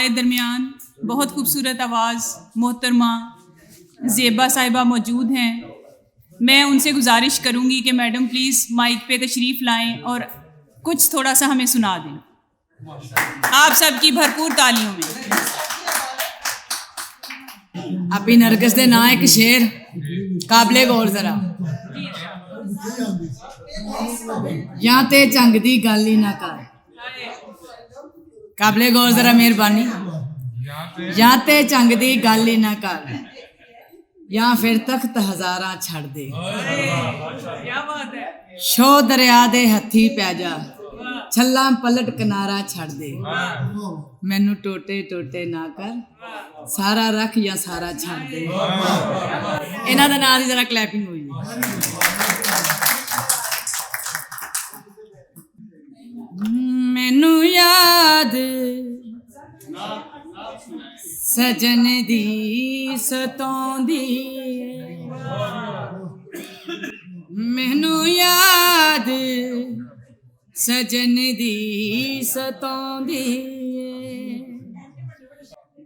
हमारे दरमियान बहुत खूबसूरत आवाज़ मोहतरमा ज़ेबा साहिबा मौजूद हैं। मैं उनसे गुजारिश करूंगी कि मैडम प्लीज़ माइक पे तशरीफ़ लाएं और कुछ थोड़ा सा हमें सुना दें। आप सबकी भरपूर तालियों में। अपनी नरगिस दे नां एक शेर काबले गौर जरा या ते झंग दी गल ही ना कर। काबले गौर जरा मेहरबानी। या ते झंग दी गल ही ना कर या फिर तख्त हजारा छड़ दे। शो दरिया दे हथी पै जा छल्ला पलट किनारा छड़ दे। मैनू टोटे टोटे ना कर सारा रख या सारा छड़ दे। इन्हां दा नाल ही जरा क्लैपिंग हुई। मैनू याद सजन दी सतौंदी मैनू याद सजन दी सतौंदी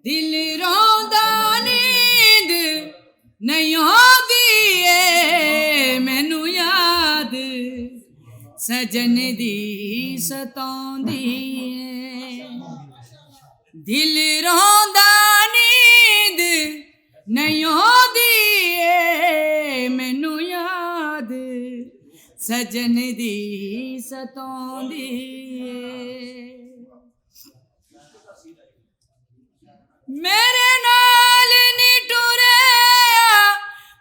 दिल रोंदा नींद नहीं आंदी मैनू याद सजन दी सतौंदी दिल रोंदा नींद नहीं आंदी मैनू याद सजन दी सतौंदी मेरे नाल नी टुरिया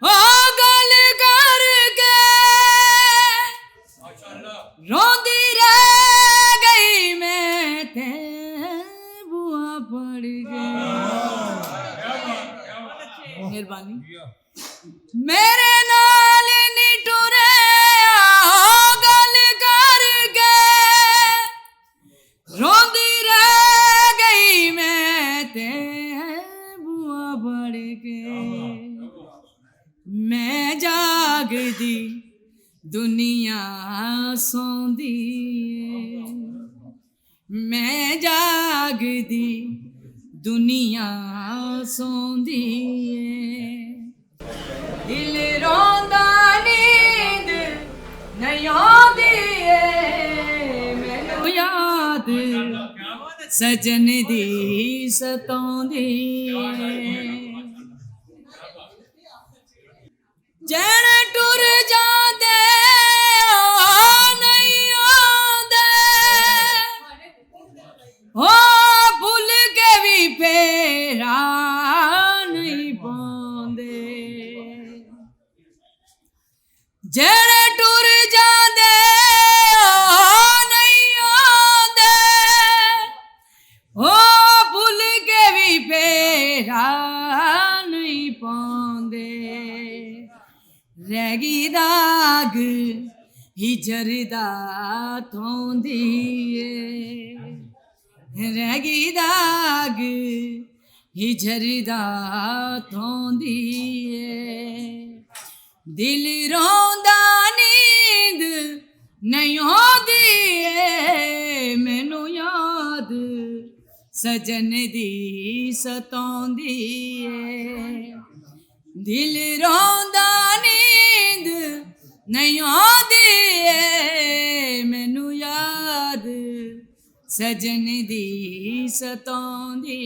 ओ गल करके रोंदी रह गई मैं ते बुआ पड़ गई। मेहरबानी। मेरे नाल नी टुरिया ओ गल करके रोंदी रह गई मैं ते बुआ पड़ गई। मैं जागदी दुनिया सौंदी मैं जागदी दुनिया सौंदी दिल रोंदा नींद नहीं आंदी मैनू याद सजन दी सतौंदी जैन टुर जांदे नहीं आंदे ओ भुल के भी फेरा नहीं पांदे जैन टुर जांदे नहीं आंदे ओ भुल के भी फेरा नहीं पांदे रैगी दाग हिजर दा थोंदी रैगी दाग हिजर दा थोंदी दिल रोंदा नींद नहीं आंदी मैनू याद सजन दी सतौंदी दिल रोंदा नींद नहीं आंदी मैनू याद सजन दी सतौंदी